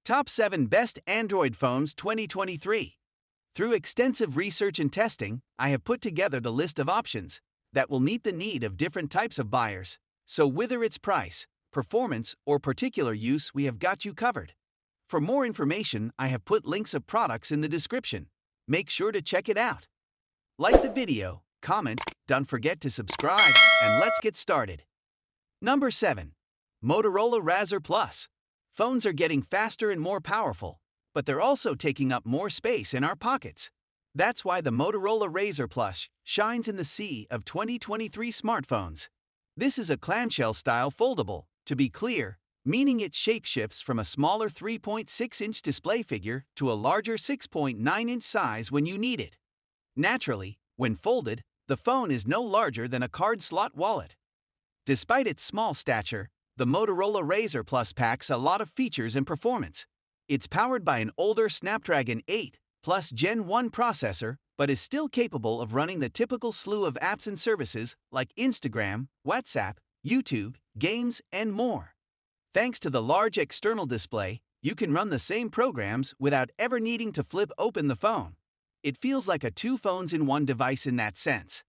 Top 7 Best Android Phones 2023. Through extensive research and testing, I have put together the list of options that will meet the need of different types of buyers. So whether it's price, performance, or particular use, we have got you covered. For more information, I have put links of products in the description. Make sure to check it out. Like the video, comment, don't forget to subscribe, and let's get started. Number 7. Motorola Razr Plus. Phones are getting faster and more powerful, but they're also taking up more space in our pockets. That's why the Motorola Razr Plus shines in the sea of 2023 smartphones. This is a clamshell-style foldable, to be clear, meaning it shapeshifts from a smaller 3.6-inch display figure to a larger 6.9-inch size when you need it. Naturally, when folded, the phone is no larger than a card slot wallet. Despite its small stature, the Motorola Razr Plus packs a lot of features and performance. It's powered by an older Snapdragon 8 Plus Gen 1 processor, but is still capable of running the typical slew of apps and services like Instagram, WhatsApp, YouTube, games, and more. Thanks to the large external display, you can run the same programs without ever needing to flip open the phone. It feels like a two phones in one device in that sense.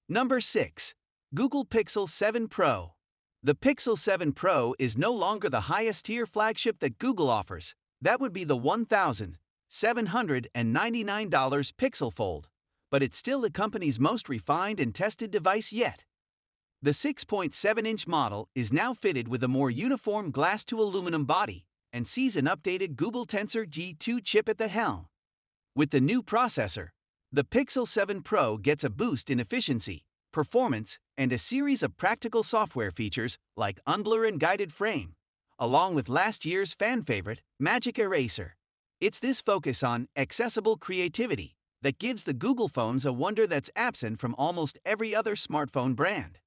Number 6. Google Pixel 7 Pro. The Pixel 7 Pro is no longer the highest-tier flagship that Google offers. That would be the $1,799 Pixel Fold, but it's still the company's most refined and tested device yet. The 6.7-inch model is now fitted with a more uniform glass-to-aluminum body and sees an updated Google Tensor G2 chip at the helm. With the new processor, the Pixel 7 Pro gets a boost in efficiency, performance, and a series of practical software features like Unblur and Guided Frame, along with last year's fan favorite, Magic Eraser. It's this focus on accessible creativity that gives the Google phones a wonder that's absent from almost every other smartphone brand.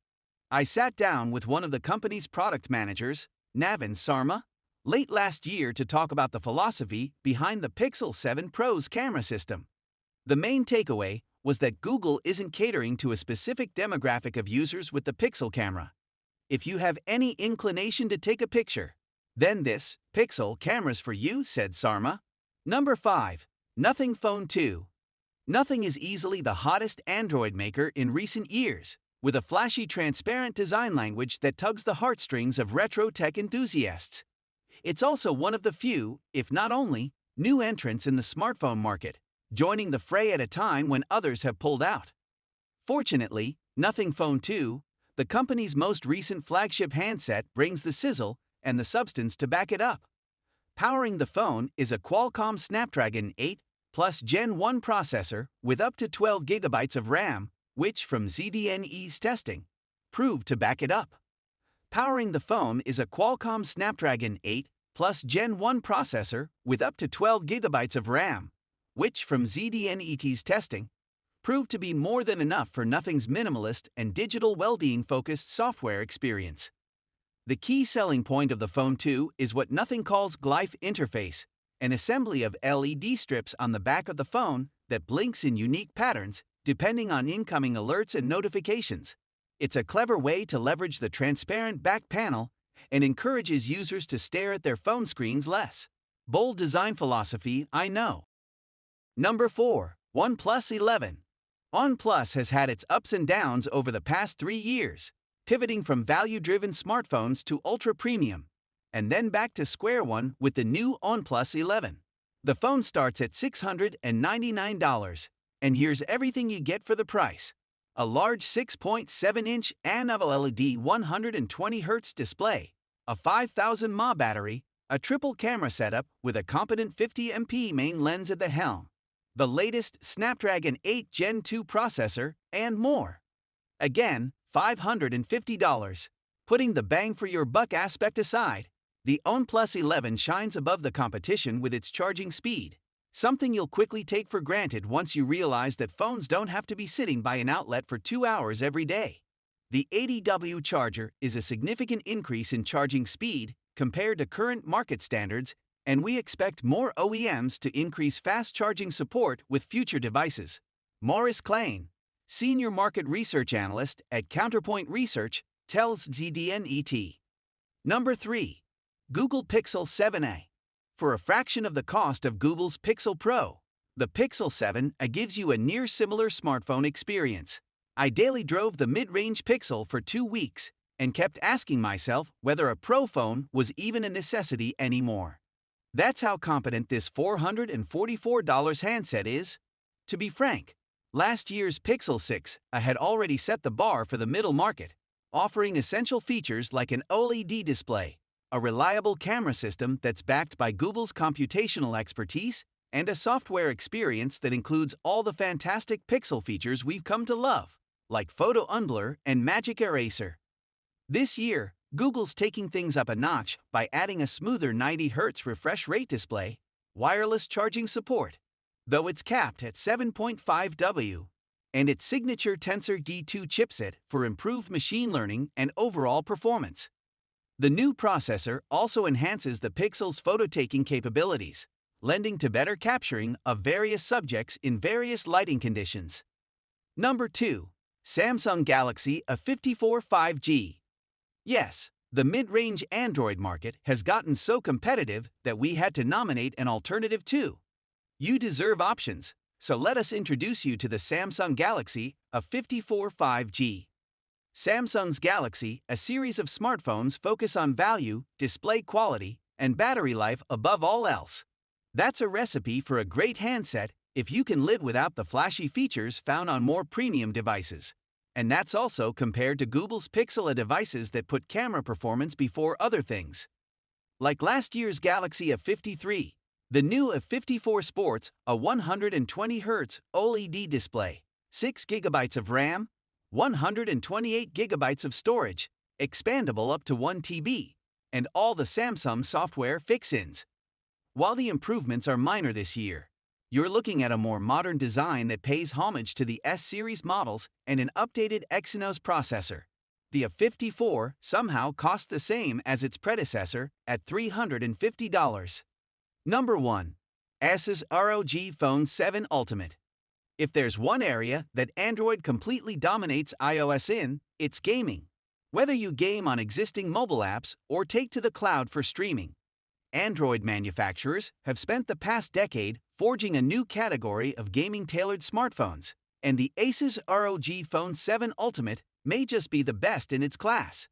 I sat down with one of the company's product managers, Navin Sarma, late last year to talk about the philosophy behind the Pixel 7 Pro's camera system. The main takeaway was that Google isn't catering to a specific demographic of users with the Pixel camera. If you have any inclination to take a picture, then this Pixel camera's for you, said Sarma. Number 5. Nothing Phone 2. Nothing is easily the hottest Android maker in recent years, with a flashy transparent design language that tugs the heartstrings of retro tech enthusiasts. It's also one of the few, if not only, new entrants in the smartphone market, joining the fray at a time when others have pulled out. Fortunately, Nothing Phone 2, the company's most recent flagship handset, brings the sizzle and the substance to back it up. Powering the phone is a Qualcomm Snapdragon 8 Plus Gen 1 processor with up to 12 GB of RAM, which, from ZDNE's testing, proved to back it up. Powering the phone is a Qualcomm Snapdragon 8 Plus Gen 1 processor with up to 12 GB of RAM, which, from ZDNE's testing, proved to be more than enough for Nothing's minimalist and digital well-being-focused software experience. The key selling point of the Phone 2 is what Nothing calls Glyph Interface, an assembly of LED strips on the back of the phone that blinks in unique patterns depending on incoming alerts and notifications. It's a clever way to leverage the transparent back panel and encourages users to stare at their phone screens less. Bold design philosophy, I know. Number 4. OnePlus 11. OnePlus has had its ups and downs over the past 3 years, pivoting from value-driven smartphones to ultra-premium, and then back to square one with the new OnePlus 11. The phone starts at $699, and here's everything you get for the price. A large 6.7-inch AMOLED 120Hz display, a 5000 mAh battery, a triple camera setup with a competent 50MP main lens at the helm, the latest Snapdragon 8 Gen 2 processor, and more. Again, $550. Putting the bang for your buck aspect aside, the OnePlus 11 shines above the competition with its charging speed, something you'll quickly take for granted once you realize that phones don't have to be sitting by an outlet for 2 hours every day. The 80W charger is a significant increase in charging speed compared to current market standards, and we expect more OEMs to increase fast charging support with future devices. Maurice Klein, Senior Market Research Analyst at Counterpoint Research, tells ZDNET. Number 3. Google Pixel 7a. for a fraction of the cost of Google's Pixel Pro. The Pixel 7 gives you a near similar smartphone experience. I daily drove the mid-range Pixel for 2 weeks and kept asking myself whether a Pro phone was even a necessity anymore. That's how competent this $444 handset is. To be frank, last year's Pixel 6 had already set the bar for the middle market, offering essential features like an OLED display, a reliable camera system that's backed by Google's computational expertise, and a software experience that includes all the fantastic Pixel features we've come to love, like Photo Unblur and Magic Eraser. This year, Google's taking things up a notch by adding a smoother 90Hz refresh rate display, wireless charging support, though it's capped at 7.5W, and its signature Tensor D2 chipset for improved machine learning and overall performance. The new processor also enhances the Pixel's photo-taking capabilities, lending to better capturing of various subjects in various lighting conditions. Number 2. Samsung Galaxy A54 5G. Yes, the mid-range Android market has gotten so competitive that we had to nominate an alternative too. You deserve options, so let us introduce you to the Samsung Galaxy A54 5G. Samsung's Galaxy, a series of smartphones, focus on value, display quality, and battery life above all else. That's a recipe for a great handset if you can live without the flashy features found on more premium devices. And that's also compared to Google's Pixel devices that put camera performance before other things. Like last year's Galaxy A53, the new A54 sports a 120Hz OLED display, 6GB of RAM, 128GB of storage, expandable up to 1TB, and all the Samsung software fix-ins. While the improvements are minor this year, you're looking at a more modern design that pays homage to the S-series models and an updated Exynos processor. The A54 somehow costs the same as its predecessor at $350. Number 1. Asus ROG Phone 7 Ultimate. If there's one area that Android completely dominates iOS in, it's gaming. Whether you game on existing mobile apps or take to the cloud for streaming, Android manufacturers have spent the past decade forging a new category of gaming-tailored smartphones, and the Asus ROG Phone 7 Ultimate may just be the best in its class.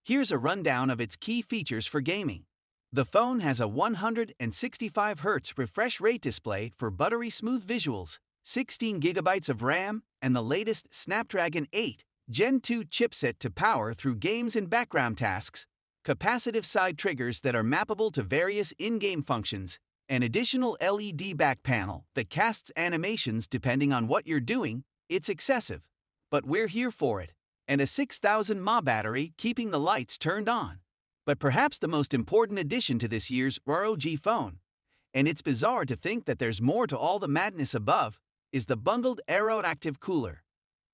Here's a rundown of its key features for gaming. The phone has a 165Hz refresh rate display for buttery smooth visuals, 16GB of RAM, and the latest Snapdragon 8 Gen 2 chipset to power through games and background tasks, capacitive side triggers that are mappable to various in-game functions, an additional LED back panel that casts animations depending on what you're doing. It's excessive, but we're here for it, and a 6000 mAh battery keeping the lights turned on. But perhaps the most important addition to this year's ROG phone, and it's bizarre to think that there's more to all the madness above, is the bundled Aeroactive cooler.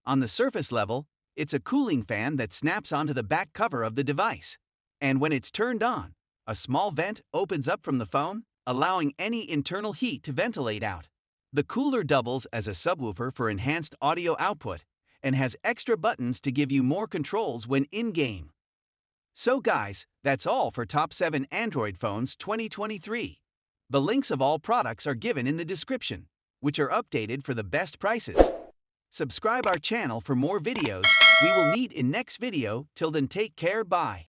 On the surface level, it's a cooling fan that snaps onto the back cover of the device. And when it's turned on, a small vent opens up from the phone, allowing any internal heat to ventilate out. The cooler doubles as a subwoofer for enhanced audio output and has extra buttons to give you more controls when in-game. So guys, that's all for Top 7 Android Phones 2023. The links of all products are given in the description, which are updated for the best prices. Subscribe our channel for more videos. We will meet in next video. Till then, take care, bye.